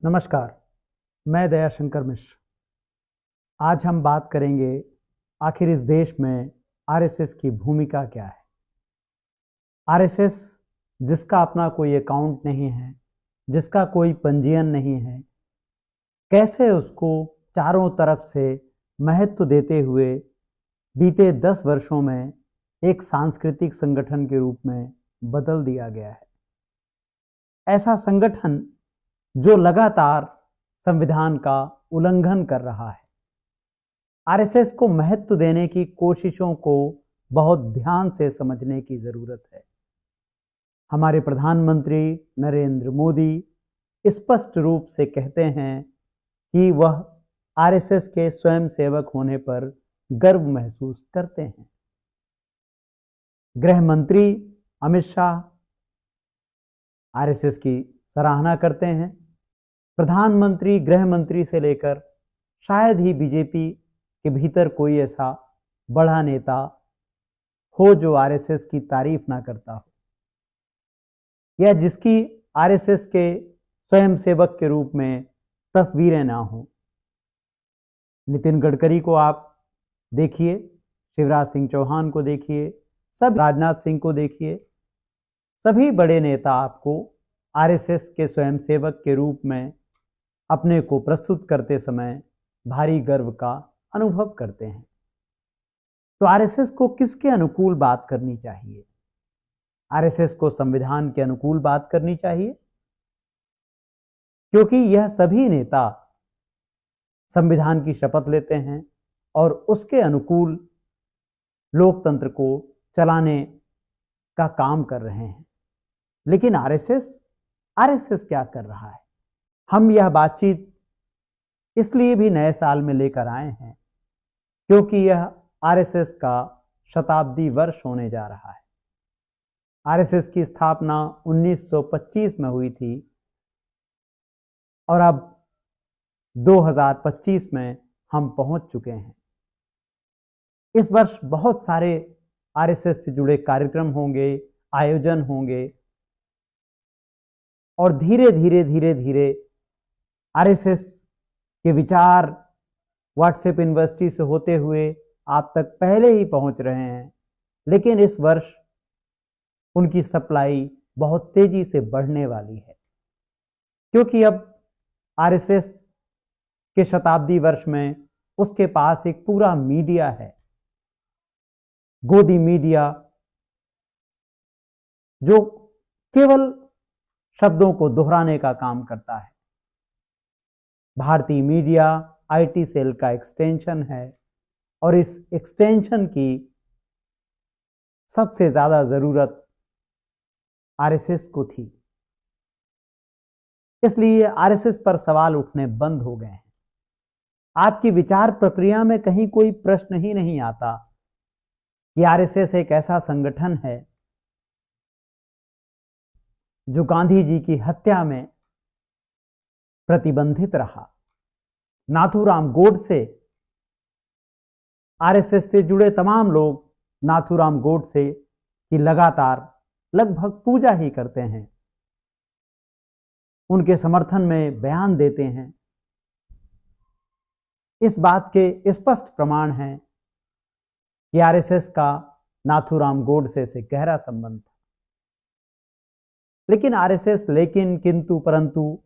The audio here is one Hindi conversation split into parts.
नमस्कार, मैं दयाशंकर मिश्र। आज हम बात करेंगे आखिर इस देश में आरएसएस की भूमिका क्या है। आरएसएस जिसका अपना कोई अकाउंट नहीं है, जिसका कोई पंजीयन नहीं है, कैसे उसको चारों तरफ से महत्व देते हुए बीते 10 वर्षों में एक सांस्कृतिक संगठन के रूप में बदल दिया गया है। ऐसा संगठन जो लगातार संविधान का उल्लंघन कर रहा है। आरएसएस को महत्व देने की कोशिशों को बहुत ध्यान से समझने की जरूरत है। हमारे प्रधानमंत्री नरेंद्र मोदी स्पष्ट रूप से कहते हैं कि वह आरएसएस के स्वयंसेवक होने पर गर्व महसूस करते हैं। गृह मंत्री अमित शाह आरएसएस की सराहना करते हैं। प्रधानमंत्री, गृह मंत्री से लेकर शायद ही बीजेपी के भीतर कोई ऐसा बड़ा नेता हो जो आरएसएस की तारीफ ना करता हो, या जिसकी आरएसएस के स्वयंसेवक के रूप में तस्वीरें ना हो। नितिन गडकरी को आप देखिए, शिवराज सिंह चौहान को देखिए, सब राजनाथ सिंह को देखिए, सभी बड़े नेता आपको आरएसएस के स्वयंसेवक के रूप में अपने को प्रस्तुत करते समय भारी गर्व का अनुभव करते हैं। तो आरएसएस को किसके अनुकूल बात करनी चाहिए? आरएसएस को संविधान के अनुकूल बात करनी चाहिए, क्योंकि यह सभी नेता संविधान की शपथ लेते हैं और उसके अनुकूल लोकतंत्र को चलाने का काम कर रहे हैं। लेकिन आरएसएस क्या कर रहा है? हम यह बातचीत इसलिए भी नए साल में लेकर आए हैं क्योंकि यह आरएसएस का शताब्दी वर्ष होने जा रहा है। आरएसएस की स्थापना 1925 में हुई थी और अब 2025 में हम पहुंच चुके हैं। इस वर्ष बहुत सारे आरएसएस से जुड़े कार्यक्रम होंगे, आयोजन होंगे और धीरे धीरे आरएसएस के विचार व्हाट्सएप यूनिवर्सिटी से होते हुए आप तक पहले ही पहुंच रहे हैं। लेकिन इस वर्ष उनकी सप्लाई बहुत तेजी से बढ़ने वाली है, क्योंकि अब आरएसएस के शताब्दी वर्ष में उसके पास एक पूरा मीडिया है, गोदी मीडिया, जो केवल शब्दों को दोहराने का काम करता है। भारतीय मीडिया आईटी सेल का एक्सटेंशन है और इस एक्सटेंशन की सबसे ज्यादा जरूरत आरएसएस को थी। इसलिए आरएसएस पर सवाल उठने बंद हो गए हैं। आपकी विचार प्रक्रिया में कहीं कोई प्रश्न ही नहीं आता कि आरएसएस एक ऐसा संगठन है जो गांधी जी की हत्या में प्रतिबंधित रहा। नाथूराम गोडसे, आरएसएस से जुड़े तमाम लोग नाथूराम गोडसे की लगातार लगभग पूजा ही करते हैं, उनके समर्थन में बयान देते हैं। इस बात के स्पष्ट प्रमाण हैं कि आरएसएस का नाथूराम गोडसे से गहरा संबंध था। लेकिन आरएसएस लेकिन, किंतु, परंतु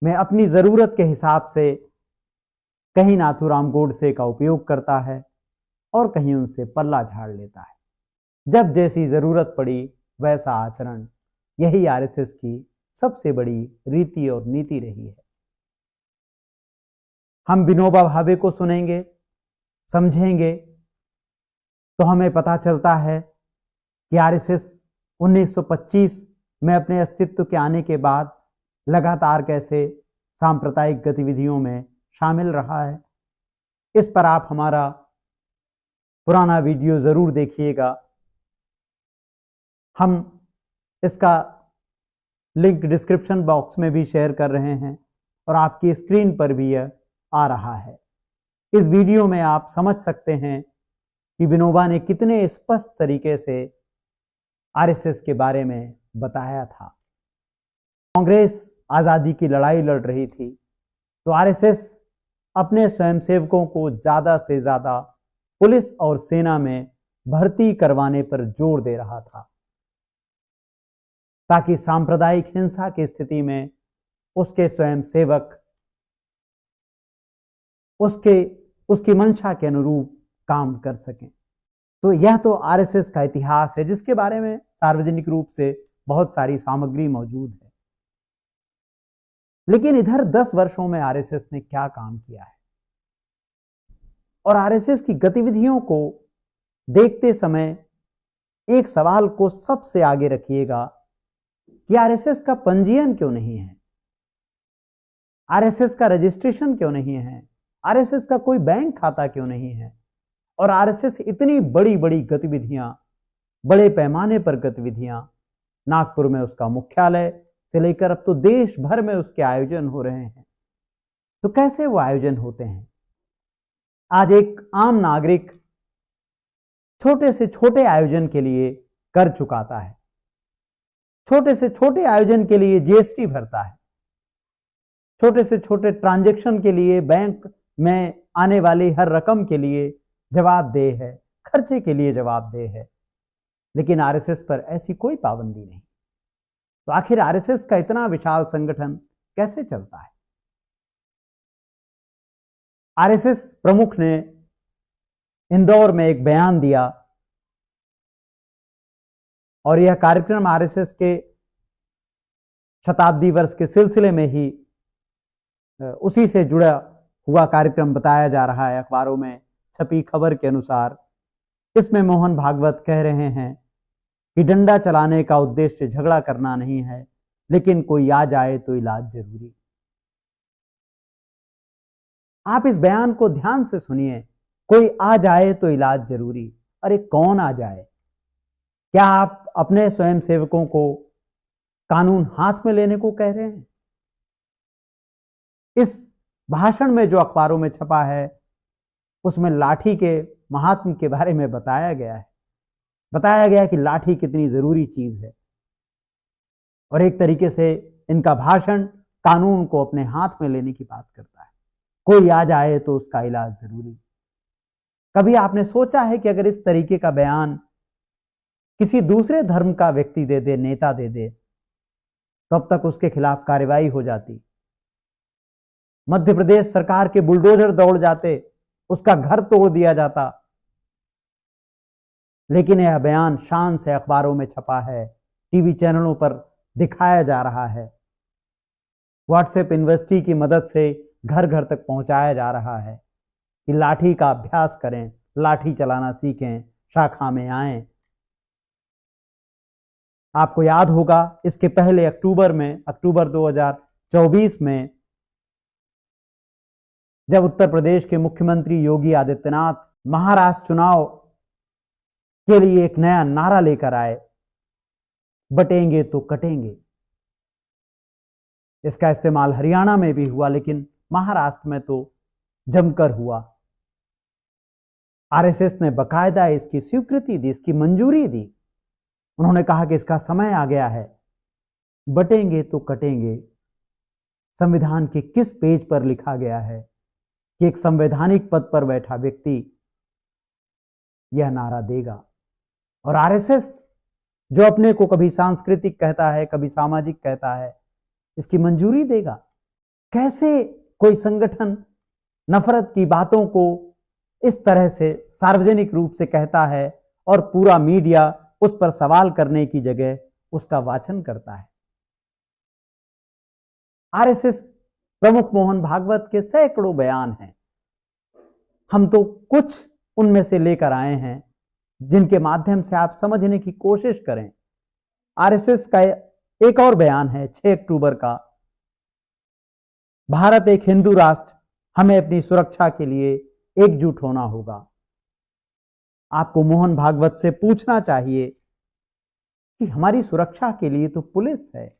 में अपनी जरूरत के हिसाब से कहीं नाथूराम गोडसे का उपयोग करता है और कहीं उनसे पल्ला झाड़ लेता है। जब जैसी जरूरत पड़ी वैसा आचरण, यही आरएसएस की सबसे बड़ी रीति और नीति रही है। हम विनोबा भावे को सुनेंगे, समझेंगे, तो हमें पता चलता है कि आरएसएस 1925 में अपने अस्तित्व के आने के बाद लगातार कैसे सांप्रदायिक गतिविधियों में शामिल रहा है। इस पर आप हमारा पुराना वीडियो जरूर देखिएगा। हम इसका लिंक डिस्क्रिप्शन बॉक्स में भी शेयर कर रहे हैं और आपकी स्क्रीन पर भी यह आ रहा है। इस वीडियो में आप समझ सकते हैं कि विनोबा ने कितने स्पष्ट तरीके से आरएसएस के बारे में बताया था। कांग्रेस आजादी की लड़ाई लड़ रही थी, तो आरएसएस अपने स्वयंसेवकों को ज्यादा से ज्यादा पुलिस और सेना में भर्ती करवाने पर जोर दे रहा था, ताकि सांप्रदायिक हिंसा की स्थिति में उसके स्वयंसेवक उसकी मंशा के अनुरूप काम कर सकें। तो यह तो आरएसएस का इतिहास है, जिसके बारे में सार्वजनिक रूप से बहुत सारी सामग्री मौजूद है। लेकिन इधर 10 वर्षों में आरएसएस ने क्या काम किया है, और आरएसएस की गतिविधियों को देखते समय एक सवाल को सबसे आगे रखिएगा कि आरएसएस का पंजीयन क्यों नहीं है, आरएसएस का रजिस्ट्रेशन क्यों नहीं है, आरएसएस का कोई बैंक खाता क्यों नहीं है, और आरएसएस इतनी बड़ी बड़ी गतिविधियां, बड़े पैमाने पर गतिविधियां, नागपुर में उसका मुख्यालय से लेकर अब तो देश भर में उसके आयोजन हो रहे हैं। तो कैसे वो आयोजन होते हैं? आज एक आम नागरिक छोटे से छोटे आयोजन के लिए कर चुकाता है, छोटे से छोटे आयोजन के लिए जीएसटी भरता है, छोटे से छोटे ट्रांजैक्शन के लिए बैंक में आने वाली हर रकम के लिए जवाबदेह है, खर्चे के लिए जवाबदेह है। लेकिन आरएसएस पर ऐसी कोई पाबंदी नहीं। तो आखिर आरएसएस का इतना विशाल संगठन कैसे चलता है? आरएसएस प्रमुख ने इंदौर में एक बयान दिया, और यह कार्यक्रम आरएसएस के शताब्दी वर्ष के सिलसिले में ही उसी से जुड़ा हुआ कार्यक्रम बताया जा रहा है। अखबारों में छपी खबर के अनुसार इसमें मोहन भागवत कह रहे हैं कि डंडा चलाने का उद्देश्य झगड़ा करना नहीं है, लेकिन कोई आ जाए तो इलाज जरूरी। आप इस बयान को ध्यान से सुनिए, कोई आ जाए तो इलाज जरूरी। अरे कौन आ जाए? क्या आप अपने स्वयंसेवकों को कानून हाथ में लेने को कह रहे हैं? इस भाषण में जो अखबारों में छपा है, उसमें लाठी के महात्म के बारे में बताया गया है। बताया गया कि लाठी कितनी जरूरी चीज है, और एक तरीके से इनका भाषण कानून को अपने हाथ में लेने की बात करता है। कोई आ जाए तो उसका इलाज जरूरी। कभी आपने सोचा है कि अगर इस तरीके का बयान किसी दूसरे धर्म का व्यक्ति दे दे, नेता दे दे, तो अब तक उसके खिलाफ कार्रवाई हो जाती, मध्य प्रदेश सरकार के बुलडोजर दौड़ जाते, उसका घर तोड़ दिया जाता। लेकिन यह बयान शान से अखबारों में छपा है, टीवी चैनलों पर दिखाया जा रहा है, व्हाट्सएप यूनिवर्सिटी की मदद से घर घर तक पहुंचाया जा रहा है कि लाठी का अभ्यास करें, लाठी चलाना सीखें, शाखा में आएं। आपको याद होगा इसके पहले अक्टूबर 2024 में जब उत्तर प्रदेश के मुख्यमंत्री योगी आदित्यनाथ महाराष्ट्र चुनाव के लिए एक नया नारा लेकर आए, बटेंगे तो कटेंगे। इसका इस्तेमाल हरियाणा में भी हुआ, लेकिन महाराष्ट्र में तो जमकर हुआ। आरएसएस ने बकायदा इसकी स्वीकृति दी, इसकी मंजूरी दी। उन्होंने कहा कि इसका समय आ गया है, बटेंगे तो कटेंगे। संविधान के किस पेज पर लिखा गया है कि एक संवैधानिक पद पर बैठा व्यक्ति यह नारा देगा? और आरएसएस जो अपने को कभी सांस्कृतिक कहता है, कभी सामाजिक कहता है, इसकी मंजूरी देगा? कैसे कोई संगठन नफरत की बातों को इस तरह से सार्वजनिक रूप से कहता है और पूरा मीडिया उस पर सवाल करने की जगह उसका वाचन करता है? आरएसएस प्रमुख मोहन भागवत के सैकड़ों बयान हैं, हम तो कुछ उनमें से लेकर आए हैं जिनके माध्यम से आप समझने की कोशिश करें। आरएसएस का एक और बयान है 6 अक्टूबर का, भारत एक हिंदू राष्ट्र, हमें अपनी सुरक्षा के लिए एकजुट होना होगा। आपको मोहन भागवत से पूछना चाहिए कि हमारी सुरक्षा के लिए तो पुलिस है,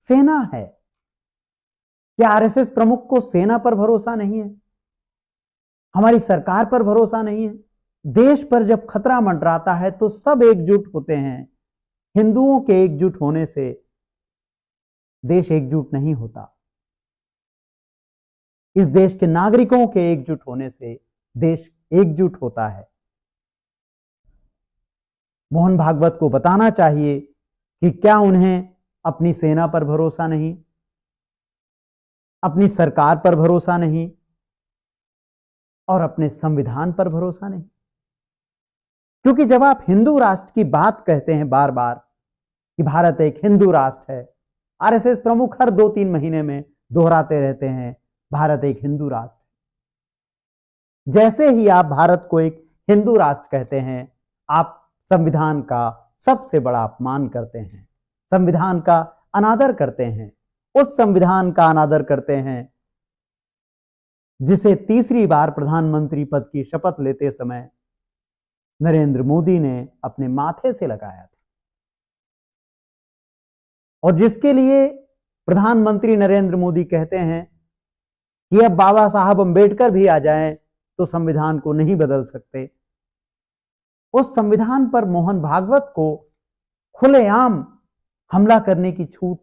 सेना है। क्या आरएसएस प्रमुख को सेना पर भरोसा नहीं है? हमारी सरकार पर भरोसा नहीं है? देश पर जब खतरा मंडराता है तो सब एकजुट होते हैं। हिंदुओं के एकजुट होने से देश एकजुट नहीं होता। इस देश के नागरिकों के एकजुट होने से देश एकजुट होता है। मोहन भागवत को बताना चाहिए कि क्या उन्हें अपनी सेना पर भरोसा नहीं, अपनी सरकार पर भरोसा नहीं और अपने संविधान पर भरोसा नहीं। क्योंकि जब आप हिंदू राष्ट्र की बात कहते हैं बार बार कि भारत एक हिंदू राष्ट्र है, आरएसएस प्रमुख हर 2-3 महीने में दोहराते रहते हैं भारत एक हिंदू राष्ट्र। जैसे ही आप भारत को एक हिंदू राष्ट्र कहते हैं, आप संविधान का सबसे बड़ा अपमान करते हैं, संविधान का अनादर करते हैं। उस संविधान का अनादर करते हैं जिसे तीसरी बार प्रधानमंत्री पद की शपथ लेते समय नरेंद्र मोदी ने अपने माथे से लगाया था, और जिसके लिए प्रधानमंत्री नरेंद्र मोदी कहते हैं कि अब बाबा साहब अंबेडकर भी आ जाएं तो संविधान को नहीं बदल सकते। उस संविधान पर मोहन भागवत को खुलेआम हमला करने की छूट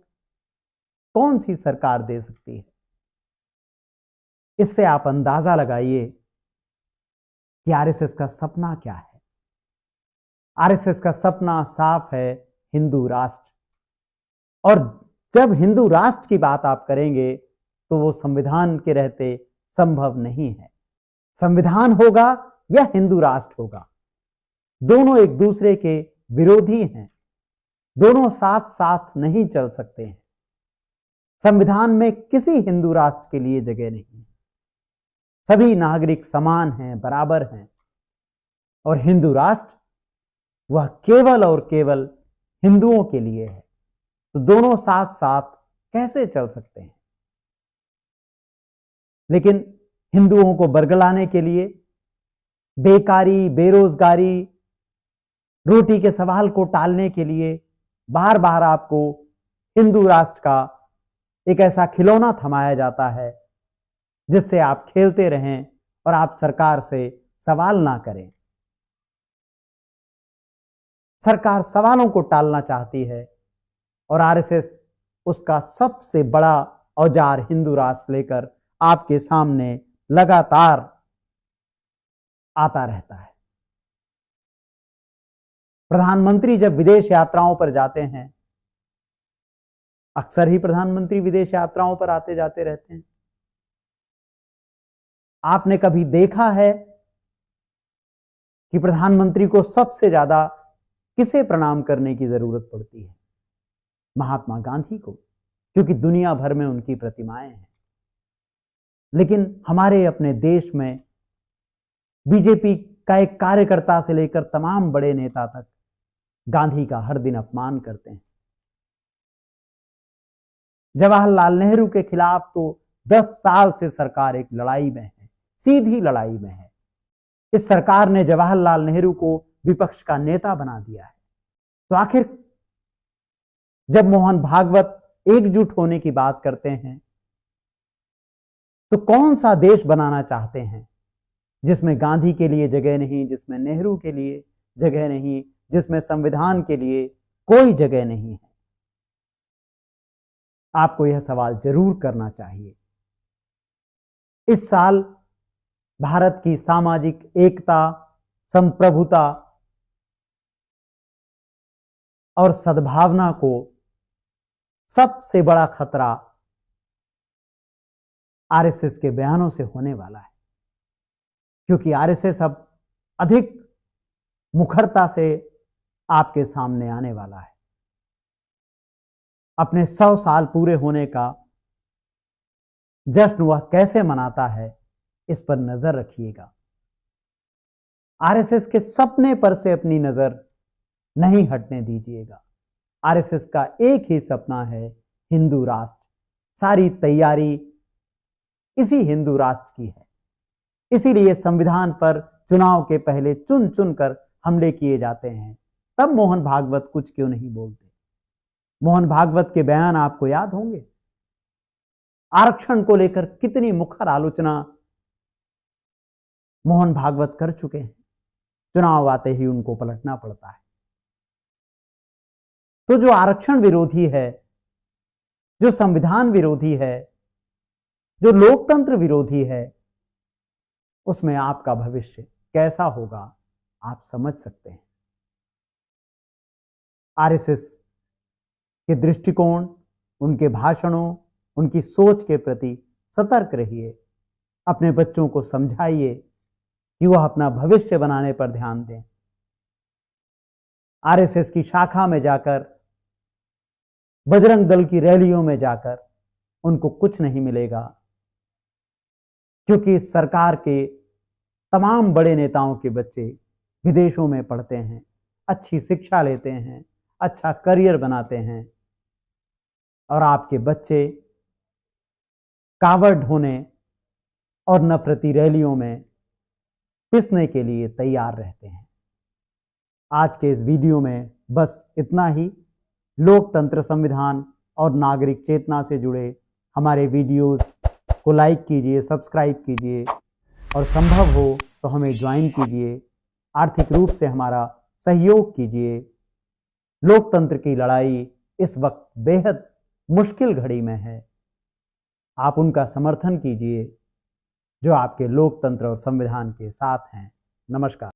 कौन सी सरकार दे सकती है? इससे आप अंदाजा लगाइए कि आरएसएस का सपना क्या है। आरएसएस का सपना साफ है, हिंदू राष्ट्र। और जब हिंदू राष्ट्र की बात आप करेंगे तो वो संविधान के रहते संभव नहीं है। संविधान होगा या हिंदू राष्ट्र होगा, दोनों एक दूसरे के विरोधी हैं, दोनों साथ साथ नहीं चल सकते हैं। संविधान में किसी हिंदू राष्ट्र के लिए जगह नहीं है। सभी नागरिक समान हैं, बराबर हैं, और हिंदू राष्ट्र वह केवल और केवल हिंदुओं के लिए है। तो दोनों साथ साथ कैसे चल सकते हैं? लेकिन हिंदुओं को बरगलाने के लिए बेकारी, बेरोजगारी, रोटी के सवाल को टालने के लिए बार बार आपको हिंदू राष्ट्र का एक ऐसा खिलौना थमाया जाता है जिससे आप खेलते रहें और आप सरकार से सवाल ना करें। सरकार सवालों को टालना चाहती है और आरएसएस उसका सबसे बड़ा औजार हिंदू राष्ट्र लेकर आपके सामने लगातार आता रहता है। प्रधानमंत्री जब विदेश यात्राओं पर जाते हैं, अक्सर ही प्रधानमंत्री विदेश यात्राओं पर आते जाते रहते हैं, आपने कभी देखा है कि प्रधानमंत्री को सबसे ज्यादा किसे प्रणाम करने की जरूरत पड़ती है? महात्मा गांधी को, क्योंकि दुनिया भर में उनकी प्रतिमाएं हैं। लेकिन हमारे अपने देश में बीजेपी का एक कार्यकर्ता से लेकर तमाम बड़े नेता तक गांधी का हर दिन अपमान करते हैं। जवाहरलाल नेहरू के खिलाफ तो 10 साल से सरकार एक लड़ाई में है, सीधी लड़ाई में है। इस सरकार ने जवाहरलाल नेहरू को विपक्ष का नेता बना दिया है। तो आखिर जब मोहन भागवत एकजुट होने की बात करते हैं तो कौन सा देश बनाना चाहते हैं जिसमें गांधी के लिए जगह नहीं, जिसमें नेहरू के लिए जगह नहीं, जिसमें संविधान के लिए कोई जगह नहीं है? आपको यह सवाल जरूर करना चाहिए। इस साल भारत की सामाजिक एकता, संप्रभुता और सद्भावना को सबसे बड़ा खतरा आरएसएस के बयानों से होने वाला है, क्योंकि आरएसएस अब अधिक मुखरता से आपके सामने आने वाला है। अपने 100 साल पूरे होने का जश्न वह कैसे मनाता है, इस पर नजर रखिएगा। आरएसएस के सपने पर से अपनी नजर नहीं हटने दीजिएगा। आरएसएस का एक ही सपना है, हिंदू राष्ट्र। सारी तैयारी इसी हिंदू राष्ट्र की है। इसीलिए संविधान पर चुनाव के पहले चुन चुन कर हमले किए जाते हैं। तब मोहन भागवत कुछ क्यों नहीं बोलते? मोहन भागवत के बयान आपको याद होंगे। आरक्षण को लेकर कितनी मुखर आलोचना मोहन भागवत कर चुके हैं। चुनाव आते ही उनको पलटना पड़ता है। तो जो आरक्षण विरोधी है जो संविधान विरोधी है, जो लोकतंत्र विरोधी है, उसमें आपका भविष्य कैसा होगा आप समझ सकते हैं। आरएसएस के दृष्टिकोण, उनके भाषणों, उनकी सोच के प्रति सतर्क रहिए। अपने बच्चों को समझाइए कि वह अपना भविष्य बनाने पर ध्यान दें। आरएसएस की शाखा में जाकर, बजरंग दल की रैलियों में जाकर उनको कुछ नहीं मिलेगा, क्योंकि इस सरकार के तमाम बड़े नेताओं के बच्चे विदेशों में पढ़ते हैं, अच्छी शिक्षा लेते हैं, अच्छा करियर बनाते हैं, और आपके बच्चे कावड़ ढोने और नफरती रैलियों में पिसने के लिए तैयार रहते हैं। आज के इस वीडियो में बस इतना ही। लोकतंत्र, संविधान और नागरिक चेतना से जुड़े हमारे वीडियोस को लाइक कीजिए, सब्सक्राइब कीजिए, और संभव हो तो हमें ज्वाइन कीजिए। आर्थिक रूप से हमारा सहयोग कीजिए। लोकतंत्र की लड़ाई इस वक्त बेहद मुश्किल घड़ी में है। आप उनका समर्थन कीजिए जो आपके लोकतंत्र और संविधान के साथ हैं। नमस्कार।